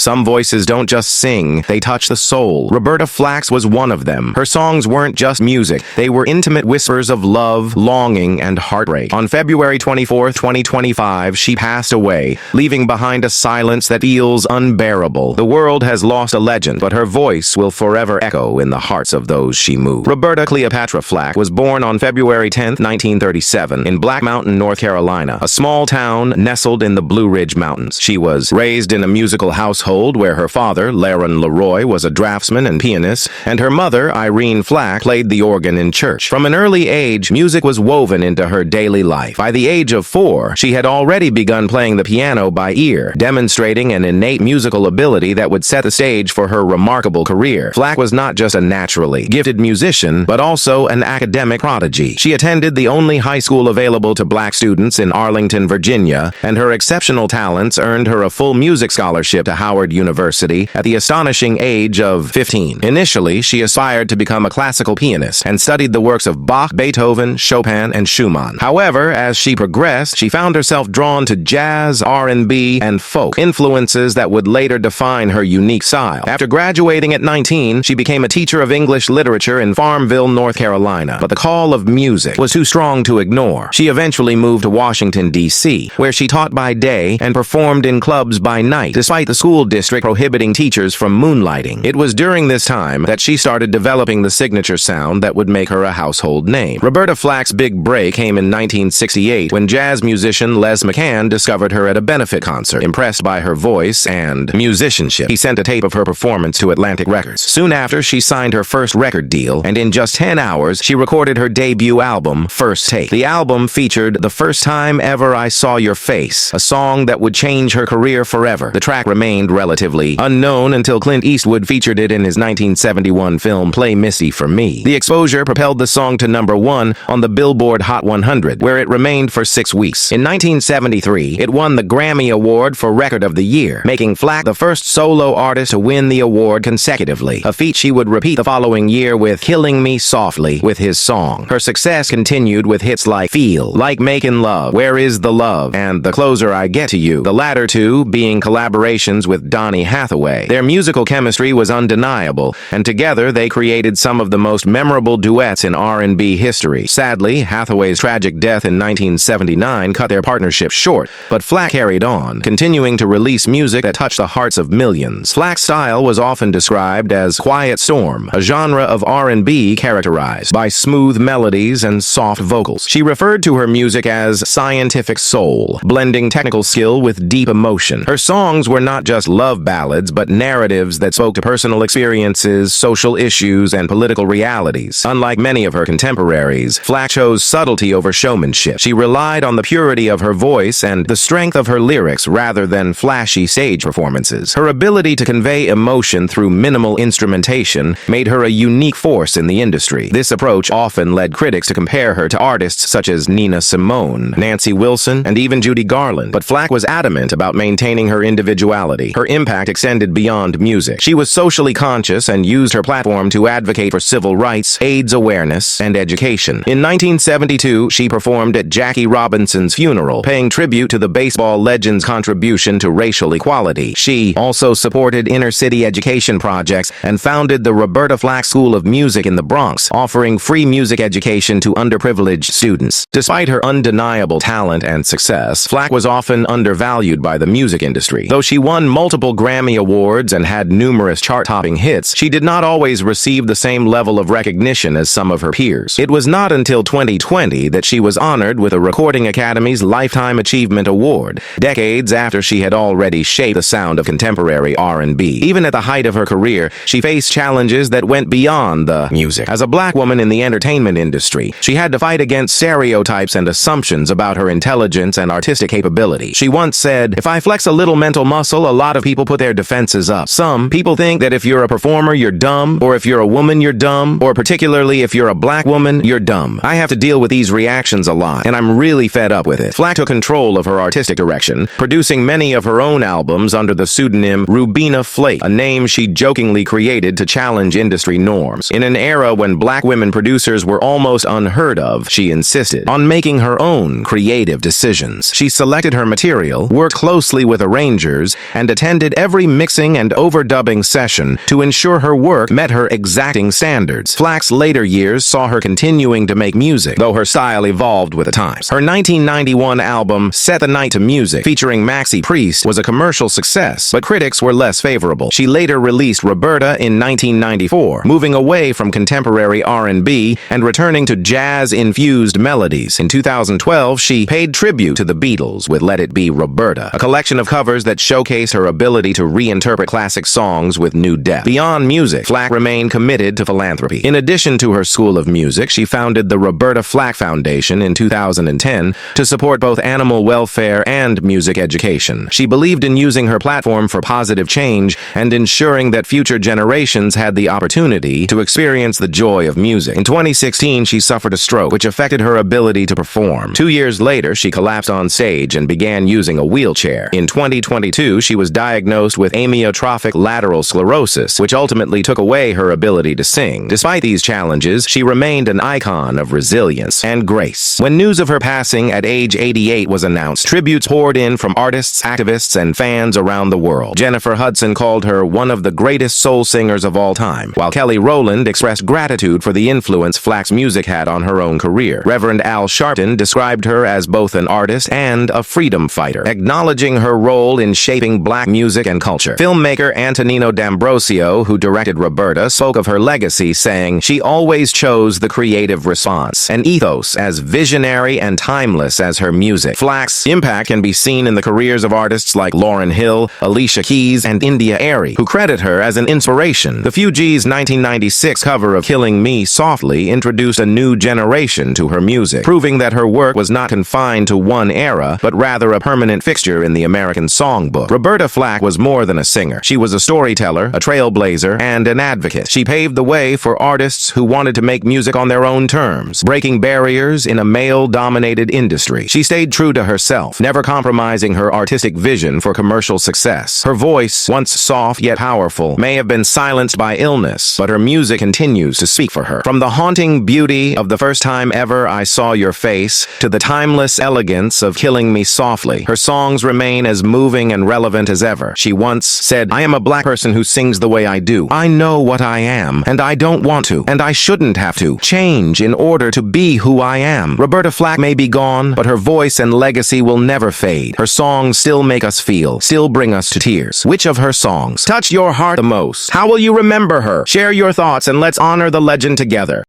Some voices don't just sing, they touch the soul. Roberta Flack was one of them. Her songs weren't just music, they were intimate whispers of love, longing, and heartbreak. On February 24, 2025, she passed away, leaving behind a silence that feels unbearable. The world has lost a legend, but her voice will forever echo in the hearts of those she moved. Roberta Cleopatra Flack was born on February 10, 1937, in Black Mountain, North Carolina, a small town nestled in the Blue Ridge Mountains. She was raised in a musical household where her father, Laren Leroy, was a draftsman and pianist, and her mother, Irene Flack, played the organ in church. From an early age, music was woven into her daily life. By the age of 4, she had already begun playing the piano by ear, demonstrating an innate musical ability that would set the stage for her remarkable career. Flack was not just a naturally gifted musician, but also an academic prodigy. She attended the only high school available to black students in Arlington, Virginia, and her exceptional talents earned her a full music scholarship to Howard University at the astonishing age of 15. Initially, she aspired to become a classical pianist and studied the works of Bach, Beethoven, Chopin, and Schumann. However, as she progressed, she found herself drawn to jazz, R&B, and folk, influences that would later define her unique style. After graduating at 19, she became a teacher of English literature in Farmville, North Carolina, but the call of music was too strong to ignore. She eventually moved to Washington, D.C., where she taught by day and performed in clubs by night, despite the school district prohibiting teachers from moonlighting. It was during this time that she started developing the signature sound that would make her a household name. Roberta Flack's big break came in 1968 when jazz musician Les McCann discovered her at a benefit concert. Impressed by her voice and musicianship, he sent a tape of her performance to Atlantic Records. Soon after, she signed her first record deal, and in just 10 hours, she recorded her debut album, First Take. The album featured The First Time Ever I Saw Your Face, a song that would change her career forever. The track remained relatively unknown until Clint Eastwood featured it in his 1971 film Play Missy for Me. The exposure propelled the song to #1 on the Billboard Hot 100, where it remained for 6 weeks. In 1973, it won the Grammy Award for Record of the Year, making Flack the first solo artist to win the award consecutively, a feat she would repeat the following year with Killing Me Softly with his song. Her success continued with hits like Feel, Like Making Love, Where Is the Love, and The Closer I Get to You, the latter two being collaborations with Donny Hathaway. Their musical chemistry was undeniable, and together they created some of the most memorable duets in R&B history. Sadly, Hathaway's tragic death in 1979 cut their partnership short, but Flack carried on, continuing to release music that touched the hearts of millions. Flack's style was often described as quiet storm, a genre of R&B characterized by smooth melodies and soft vocals. She referred to her music as scientific soul, blending technical skill with deep emotion. Her songs were not just love ballads, but narratives that spoke to personal experiences, social issues, and political realities. Unlike many of her contemporaries, Flack chose subtlety over showmanship. She relied on the purity of her voice and the strength of her lyrics rather than flashy stage performances. Her ability to convey emotion through minimal instrumentation made her a unique force in the industry. This approach often led critics to compare her to artists such as Nina Simone, Nancy Wilson, and even Judy Garland. But Flack was adamant about maintaining her individuality. Her impact extended beyond music. She was socially conscious and used her platform to advocate for civil rights, AIDS awareness, and education. In 1972, she performed at Jackie Robinson's funeral, paying tribute to the baseball legend's contribution to racial equality. She also supported inner-city education projects and founded the Roberta Flack School of Music in the Bronx, offering free music education to underprivileged students. Despite her undeniable talent and success, Flack was often undervalued by the music industry. Though she won multiple Grammy Awards and had numerous chart-topping hits, she did not always receive the same level of recognition as some of her peers. It was not until 2020 that she was honored with a Recording Academy's Lifetime Achievement Award, decades after she had already shaped the sound of contemporary R&B. Even at the height of her career, she faced challenges that went beyond the music. As a black woman in the entertainment industry, she had to fight against stereotypes and assumptions about her intelligence and artistic capability. She once said, "If I flex a little mental muscle, a lot of people put their defenses up. Some people think that if you're a performer, you're dumb, or if you're a woman, you're dumb, or particularly if you're a black woman, you're dumb. I have to deal with these reactions a lot, and I'm really fed up with it." Flack took control of her artistic direction, producing many of her own albums under the pseudonym Rubina Flake, a name she jokingly created to challenge industry norms. In an era when black women producers were almost unheard of, she insisted on making her own creative decisions. She selected her material, worked closely with arrangers, and attended attended every mixing and overdubbing session to ensure her work met her exacting standards. Flack's later years saw her continuing to make music, though her style evolved with the times. Her 1991 album, Set the Night to Music, featuring Maxi Priest, was a commercial success, but critics were less favorable. She later released Roberta in 1994, moving away from contemporary R&B and returning to jazz-infused melodies. In 2012, she paid tribute to the Beatles with Let It Be Roberta, a collection of covers that showcase her ability to reinterpret classic songs with new depth. Beyond music, Flack remained committed to philanthropy. In addition to her School of Music, she founded the Roberta Flack Foundation in 2010 to support both animal welfare and music education. She believed in using her platform for positive change and ensuring that future generations had the opportunity to experience the joy of music. In 2016, she suffered a stroke, which affected her ability to perform. 2 years later, she collapsed on stage and began using a wheelchair. In 2022, she was diagnosed with amyotrophic lateral sclerosis, which ultimately took away her ability to sing. Despite these challenges, she remained an icon of resilience and grace. When news of her passing at age 88 was announced, tributes poured in from artists, activists, and fans around the world. Jennifer Hudson called her one of the greatest soul singers of all time, while Kelly Rowland expressed gratitude for the influence Flack's music had on her own career. Reverend Al Sharpton described her as both an artist and a freedom fighter, acknowledging her role in shaping black music and culture. Filmmaker Antonino D'Ambrosio, who directed Roberta, spoke of her legacy, saying, "She always chose the creative response, an ethos as visionary and timeless as her music." Flack's impact can be seen in the careers of artists like Lauryn Hill, Alicia Keys, and India Arie, who credit her as an inspiration. The Fugees' 1996 cover of Killing Me Softly introduced a new generation to her music, proving that her work was not confined to one era, but rather a permanent fixture in the American songbook. Roberta Flack was more than a singer. She was a storyteller, a trailblazer, and an advocate. She paved the way for artists who wanted to make music on their own terms, breaking barriers in a male-dominated industry. She stayed true to herself, never compromising her artistic vision for commercial success. Her voice, once soft yet powerful, may have been silenced by illness, but her music continues to speak for her. From the haunting beauty of The First Time Ever I Saw Your Face to the timeless elegance of Killing Me Softly, her songs remain as moving and relevant as ever. She once said, "I am a black person who sings the way I do. I know what I am, and I don't want to, and I shouldn't have to change in order to be who I am." Roberta Flack may be gone, but her voice and legacy will never fade. Her songs still make us feel, still bring us to tears. Which of her songs touched your heart the most? How will you remember her? Share your thoughts and let's honor the legend together.